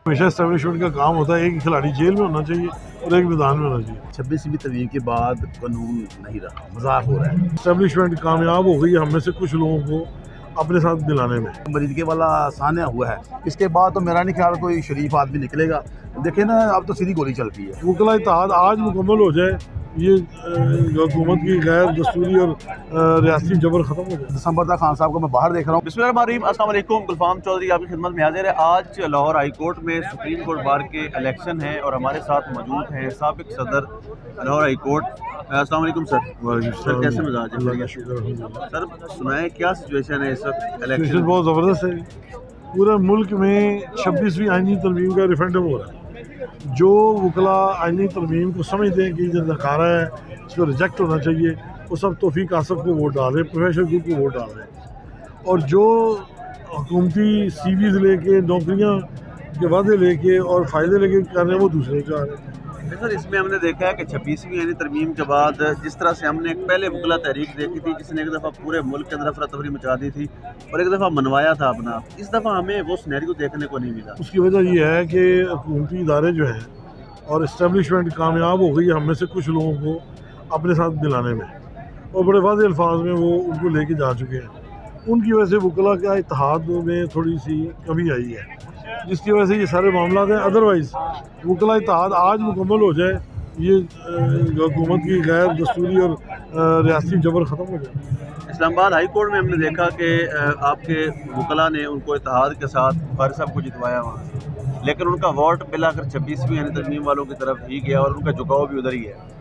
हमेशा एस्टेब्लिशमेंट का काम होता है, एक खिलाड़ी जेल में होना चाहिए और एक मैदान में होना चाहिए। 26वीं तरमीम के बाद कानून नहीं रहा, मजाक हो रहा है। एस्टेब्लिशमेंट कामयाब हो गई है हम में से कुछ लोगों को अपने साथ दिलाने में। मरीदगी वाला सान्या हुआ है, इसके बाद तो मेरा नहीं ख्याल कोई शरीफ आदमी निकलेगा। देखे ना, अब तो सीधी गोली चलती है। वकला इत्तेहाद आज मुकम्मल हो जाए, ये हुकूमत की गैर दस्तूरी और रियासती जबर ख़त्म हो जाए। दिसंबर खान साहब को मैं बाहर देख रहा हूँ। बिस्मिल्लाहिर्रहमानिर्रहीम, अस्सलाम वालेकुम। गुलफाम चौधरी आपकी खिदमत में हाजिर है। आज लाहौर हाई कोर्ट में सुप्रीम कोर्ट बार के इलेक्शन हैं और हमारे साथ मौजूद हैं साबिक सदर लाहौर हाई कोर्ट। अस्सलाम वालेकुम सर। सर कैसे मिजाज है? अल्लाह का शुक्र है। सर सुनाए क्या सिचुएशन है इस वक्त सिचुएशन इलेक्शन? बहुत ज़बरदस्त है। पूरे मुल्क में 26वीं आइनी तरमीम का रेफरेंडम हो रहा है। जो वकला आइनी तरमीम को समझते हैं कि जो नकारा है, इसको रिजेक्ट होना चाहिए, वो सब तौफीक आसफ को वोट डाल रहे हैं, प्रोफेसर ग्रुप को वोट डाल रहे हैं। और जो हुकूमती सीवीज़ लेके, नौकरियां के वादे लेके और फ़ायदे लेके कर रहे हैं, वो दूसरे का रहे हैं। सर इसमें हमने देखा है कि 26वीं यानी तरमीम के बाद जिस तरह से हमने पहले वकला तहरीक देखी थी जिसने एक दफ़ा पूरे मुल्क के अंदर अफरा तफरी मचा दी थी और एक दफ़ा मनवाया था अपना, इस दफ़ा हमें वो सिनेरियो देखने को नहीं मिला। उसकी वजह ये है कि हुकूमती इदारे जो हैं और इस्टेब्लिशमेंट कामयाब हो गई है हम में से कुछ लोगों को अपने साथ दिलाने में, और बड़े वाज़ेह अल्फाज में वो उनको लेके जा चुके हैं। उनकी वजह से वकला का इत्तेहाद में थोड़ी सी कमी आई है, जिसकी वजह से ये सारे मामला हैं। अदरवाइज़ वकला इत्तेहाद आज मुकम्मल हो जाए, ये हुकूमत की गैर दस्तूरी और रियासती जबर ख़त्म हो जाए। इस्लामाबाद हाई कोर्ट में हमने देखा कि आपके वकला ने उनको इत्तेहाद के साथ फारिस साहब को जितवाया वहाँ से, लेकिन उनका वोट मिलाकर 26वीं यानी तरमीम वालों की तरफ ही गया और उनका झुकाव भी उधर ही है।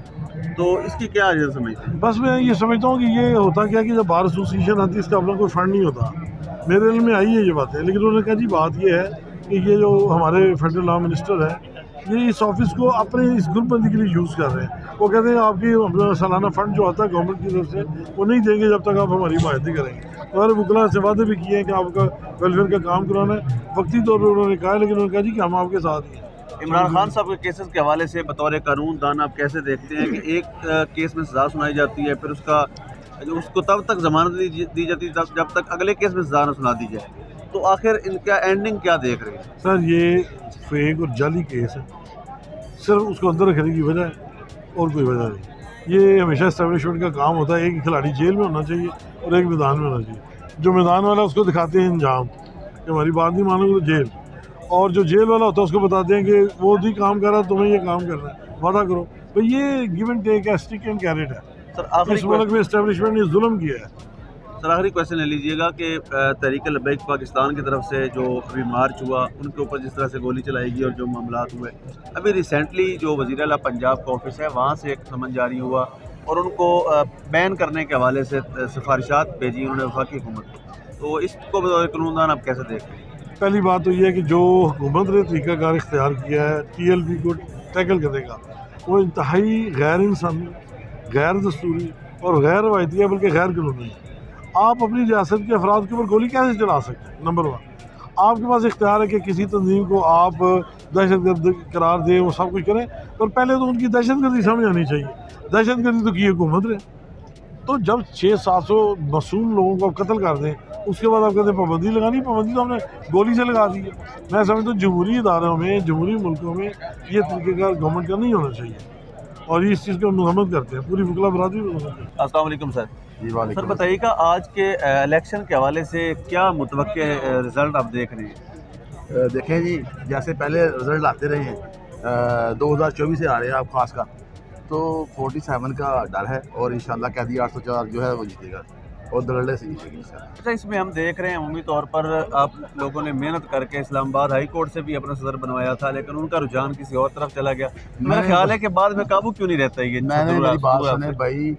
तो इसकी क्या रीज़न समझते हैं? बस मैं ये समझता हूँ कि ये होता क्या कि जब बार एसोसिएशन आती है इसका अपना कोई फंड नहीं होता। मेरे इल्म में आई है ये बातें, लेकिन उन्होंने कहा जी बात ये है कि ये जो हमारे फेडरल लॉ मिनिस्टर है, ये इस ऑफिस को अपने इस ग्रुप बंदी के लिए यूज़ कर रहे हैं। वो कहते हैं आपकी अपना सालाना फ़ंड जो आता है गवर्नमेंट की तरफ से, वो नहीं देंगे जब तक आप हमारी हिमायत नहीं करेंगे। तो हमारे वकला से वादे भी किए हैं कि आपका वेलफेयर का काम कराना है, वक्ती तौर पर उन्होंने कहा है, लेकिन उन्होंने कहा जी कि हम आपके साथ हैं। इमरान खान साहब के केसेस के हवाले से बतौर कानून दान आप कैसे देखते हैं कि एक केस में सज़ा सुनाई जाती है, फिर उसको तब तक ज़मानत दी जाती है जब तक अगले केस में सज़ा न सुना दी जाए, तो आखिर इनका एंडिंग क्या देख रहे हैं? सर ये फेक और जाली केस है, सिर्फ उसको अंदर रखने की वजह है और कोई वजह नहीं। ये हमेशा एस्टेब्लिशमेंट का काम होता है, एक खिलाड़ी जेल में होना चाहिए और एक मैदान में होना चाहिए। जो मैदान वाला उसको दिखाते हैं अंजाम कि हमारी बात नहीं मानोगे तो जेल, और जो जेल वाला होता है उसको बताते हैं कि वो भी काम कर रहा है, तुम्हें ये काम करना है, वादा करो। तो ये गिव एंड टेक है, स्टिक एंड कैरेट है। सर इस मुल्क में एस्टेब्लिशमेंट ने जुल्म किया है। सर आखिरी क्वेश्चन ले लीजिएगा कि तहरीक लब्बैक पाकिस्तान की तरफ से जो अभी मार्च हुआ, उनके ऊपर जिस तरह से गोली चलाई गई और जो मामलात हुए, अभी रिसेंटली जो वज़ीर आला पंजाब का ऑफिस है वहाँ से एक समन जारी हुआ और उनको बैन करने के हवाले से सिफारिशात भेजी उन्होंने वफाकी हुकूमत को। तो इसको बतौर कानूनदान आप कैसे देखते हैं? पहली बात तो ये है कि जो हुकूमत ने तरीक़ाकार इख्तियार किया है TLP को टैकल करने का, वो इंतहाई गैर इंसानी, गैर दस्तूरी और गैर रवायती है, बल्कि गैर कानूनी है। आप अपनी रियासत के अफराद के ऊपर गोली कैसे चला सकते हैं? नंबर 1, आपके पास इख्तियार है कि किसी तंजीम को आप दहशतगर्द करार दें, वो सब कुछ करें, पर पहले तो उनकी दहशतगर्दी समझ आनी चाहिए। दहशतगर्दी तो की हुकूमत ने, तो जब 600-700 मासूम लोगों को आप कत्ल कर दें, उसके बाद आप कहते हैं पाबंदी लगानी, पाबंदी तो हमने गोली से लगा दी है। मैं समझता हूँ जमहूरी इदारों में, जमहूरी मुल्कों में ये तरीक़ेकार गवर्नमेंट का नहीं होना चाहिए, और इस चीज़ को मजम्मत करते हैं, पूरी वकला बरादरी मजम्मत करती है। अस्सलाम वालेकुम सर। जी सर वालेकुम। बताइएगा आज के इलेक्शन के हवाले से क्या मुतवक्के रिज़ल्ट आप देख रहे हैं? देखें जी, जैसे पहले रिजल्ट आते रहे हैं, 2024 से आ रहे हैं आप खास का, तो 47 का डर है और इंशाल्लाह कैदी 804 जो है वो जीतेगा और दलड़े से जीतेगी। अच्छा, इसमें हम देख रहे हैं उम्मीद तौर पर आप लोगों ने मेहनत करके इस्लामाबाद हाई कोर्ट से भी अपना सदर बनवाया था, लेकिन उनका रुझान किसी और तरफ चला गया। मेरा ख्याल है कि बाद में काबू क्यों नहीं रहता ये? मैंने मेरी बात सुने भाई,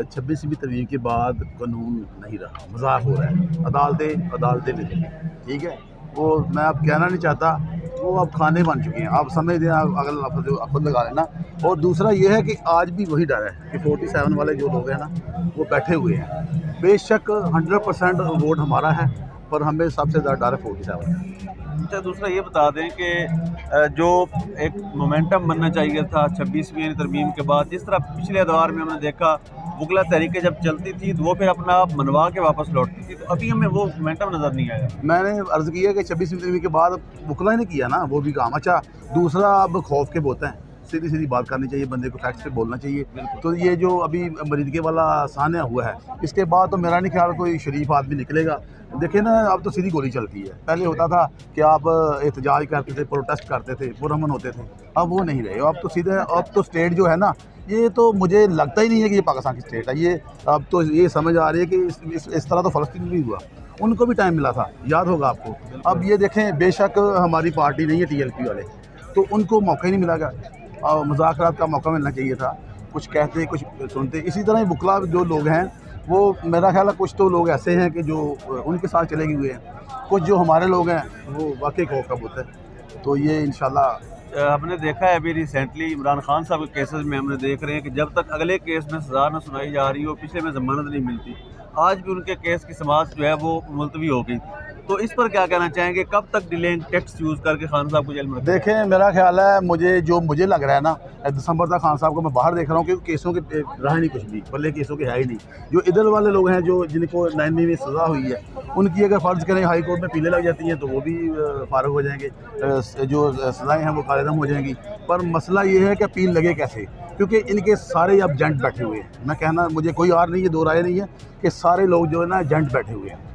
26वीं तरमीम के बाद कानून नहीं रहा, मजाक हो रहा है। अदालतें मिली, ठीक है, वो मैं अब कहना नहीं चाहता, वो अब खाने बन चुके हैं, आप समझ दें, अगर आप खुद लगा लेना। और दूसरा ये है कि आज भी वही डर है कि 47 वाले जो लोग हैं ना, वो बैठे हुए हैं। बेशक 100% वोट हमारा है, पर हमें सबसे ज़्यादा डर है 47 का। अच्छा, दूसरा ये बता दें कि जो एक मोमेंटम बनना चाहिए था 26वीं तरमीम के बाद, जिस तरह पिछले अदवार में हमने देखा وکلا تحریکیں جب چلتی تھی تو وہ پھر اپنا منوا کے واپس لوٹتی تھی، تو ابھی ہمیں وہ مومنٹم نظر نہیں آیا۔ میں نے عرض کیا کہ 26 ترمیم کے بعد وکلا نے کیا نا وہ بھی کام۔ اچھا دوسرا اب خوف کے بوتے ہیں، سیدھی سیدھی بات کرنی چاہیے، بندے کو فیکٹس پہ بولنا چاہیے۔ تو یہ جو ابھی مریدگی والا سانحہ ہوا ہے، اس کے بعد تو میرا نہیں خیال کوئی شریف آدمی نکلے گا۔ دیکھیں نا اب تو سیدھی گولی چلتی ہے، پہلے ہوتا تھا کہ آپ احتجاج کرتے تھے، پروٹیسٹ کرتے تھے، پرامن ہوتے تھے، اب وہ نہیں رہے۔ اب تو سیدھے اب تو اسٹیٹ جو ہے نا، یہ تو مجھے لگتا ہی نہیں ہے کہ یہ پاکستان کی اسٹیٹ ہے۔ یہ اب تو یہ سمجھ آ رہی ہے کہ اس طرح تو فلسطین میں بھی ہوا، ان کو بھی ٹائم ملا تھا، یاد ہوگا آپ کو۔ اب یہ دیکھیں بے شک ہماری پارٹی نہیں ہے TLP والے، تو ان کو موقع ہی نہیں ملا گا، اور مذاکرات کا موقع ملنا چاہیے تھا، کچھ کہتے کچھ سنتے۔ اسی طرح ہی وکلا جو لوگ ہیں وہ میرا خیال ہے کچھ تو لوگ ایسے ہیں کہ جو ان کے ساتھ چلے گئے ہوئے ہیں، کچھ جو ہمارے لوگ ہیں وہ واقعی خوف کا بت ہے۔ تو یہ انشاءاللہ ہم نے دیکھا ہے ابھی ریسنٹلی عمران خان صاحب کے کیسز میں ہم نے دیکھ رہے ہیں کہ جب تک اگلے کیس میں سزا نہ سنائی جا رہی ہو پچھلے میں ضمانت نہیں ملتی۔ آج بھی ان کے کیس کی سماعت جو ہے وہ ملتوی ہو گئی، تو اس پر کیا کہنا چاہیں گے؟ کب تک ڈیلینگ ٹیکس یوز کر کے خان صاحب کو جیل میں رکھیں؟ دیکھیں میرا خیال ہے مجھے لگ رہا ہے نا، دسمبر تک خان صاحب کو میں باہر دیکھ رہا ہوں کہ کیسوں کے رہا نہیں، کچھ بھی بلے کیسوں کے ہے ہی نہیں۔ جو ادھر والے لوگ ہیں جو جن کو 9ویں میں سزا ہوئی ہے، ان کی اگر فرض کریں ہائی کورٹ میں پیلیں لگ جاتی ہیں تو وہ بھی فارغ ہو جائیں گے، جو سزائیں ہیں وہ خالدم ہو جائیں گی۔ پر مسئلہ یہ ہے کہ اپیل لگے کیسے، کیونکہ ان کے سارے اب جنٹ بیٹھے ہوئے ہیں۔ میں کہنا مجھے کوئی اور نہیں ہے، دو رائے نہیں ہے کہ سارے لوگ جو ہے نا جنٹ بیٹھے ہوئے ہیں۔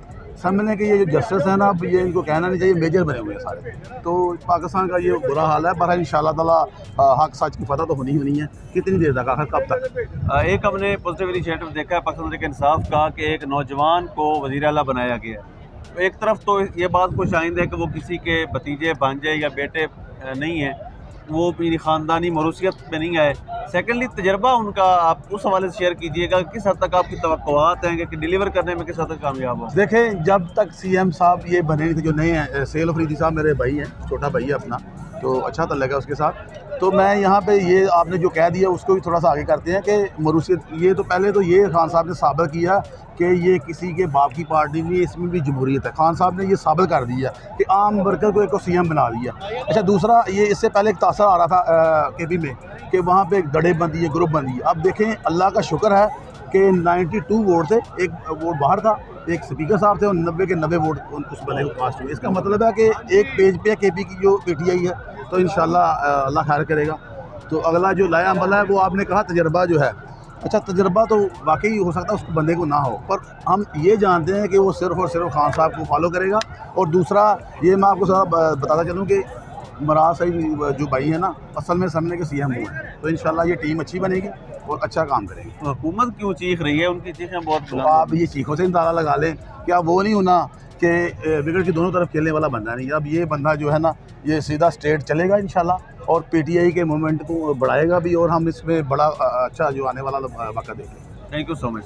سمجھنے کہ یہ جو جسٹس ہیں نا، اب یہ ان کو کہنا نہیں چاہیے، میجر بنے ہوئے ہیں سارے۔ تو پاکستان کا یہ برا حال ہے، پر انشاءاللہ تعالیٰ حق سچ کی فتح تو ہونی ہے۔ کتنی دیر تک، آخر کب تک؟ ایک ہم نے پازیٹیو انیشیٹو دیکھا ہے پاکستان تحریک انصاف کا کہ ایک نوجوان کو وزیر اعلیٰ بنایا گیا ہے۔ ایک طرف تو یہ بات خوش آئند ہے کہ وہ کسی کے بھتیجے بھانجے یا بیٹے نہیں ہیں، وہ اپنی خاندانی موروثیت میں نہیں آئے۔ سیکنڈلی تجربہ ان کا آپ اس حوالے سے شیئر کیجئے گا، کس حد تک آپ کی توقعات ہیں کہ ڈیلیور کرنے میں کس حد تک کامیاب ہو؟ دیکھیں جب تک CM صاحب یہ بنے نہیں تھے، جو نئے ہیں، سیل افریدی صاحب میرے بھائی ہیں، چھوٹا بھائی ہے اپنا، تو اچھا تعلق ہے اس کے ساتھ۔ تو میں یہاں پہ یہ آپ نے جو کہہ دیا اس کو بھی تھوڑا سا آگے کرتے ہیں کہ موروثیت، یہ تو پہلے تو یہ خان صاحب نے ثابت کیا کہ یہ کسی کے باپ کی پارٹی نہیں ہے، اس میں بھی جمہوریت ہے۔ خان صاحب نے یہ ثابت کر دیا کہ عام ورکر کو ایک کو CM بنا دیا۔ اچھا دوسرا، یہ اس سے پہلے ایک تاثر آ رہا تھا KP میں کہ وہاں پہ ایک دڑے بندی ہے، گروپ بندی ہے۔ اب دیکھیں اللہ کا شکر ہے کہ 92 ووٹ تھے، ایک ووٹ باہر تھا، ایک اسپیکر صاحب تھے، اور 90 کے 90 ووٹ اس بندے کو پاس ہوئے۔ اس کا مطلب ہے کہ ایک پیج پہ KP کی جو PTI ہے، تو انشاءاللہ اللہ خیر کرے گا۔ تو اگلا جو لایا عمل ہے وہ آپ نے کہا تجربہ جو ہے، اچھا تجربہ تو واقعی ہو سکتا ہے اس بندے کو نہ ہو، پر ہم یہ جانتے ہیں کہ وہ صرف اور صرف خان صاحب کو فالو کرے گا۔ اور دوسرا یہ میں آپ کو ذرا بتاتا چلوں کہ مراز صاحب جو بھائی ہیں نا، اصل میں سمجھنے کے CM ہوئے ہیں، تو انشاءاللہ یہ ٹیم اچھی بنے گی اور اچھا کام کرے گی۔ حکومت کیوں چیخ رہی ہے؟ ان کی چیخیں بہت تو آپ یہ چیخوں سے اندازہ لگا لیں کہ اب وہ نہیں ہونا کہ وکٹ کی دونوں طرف کھیلنے والا بندہ نہیں۔ اب یہ بندہ جو ہے نا، یہ سیدھا اسٹیٹ چلے گا انشاءاللہ، اور PTI کے موومنٹ کو بڑھائے گا بھی، اور ہم اس میں بڑا اچھا جو آنے والا وقت دیکھیں گے۔ Thank you so much.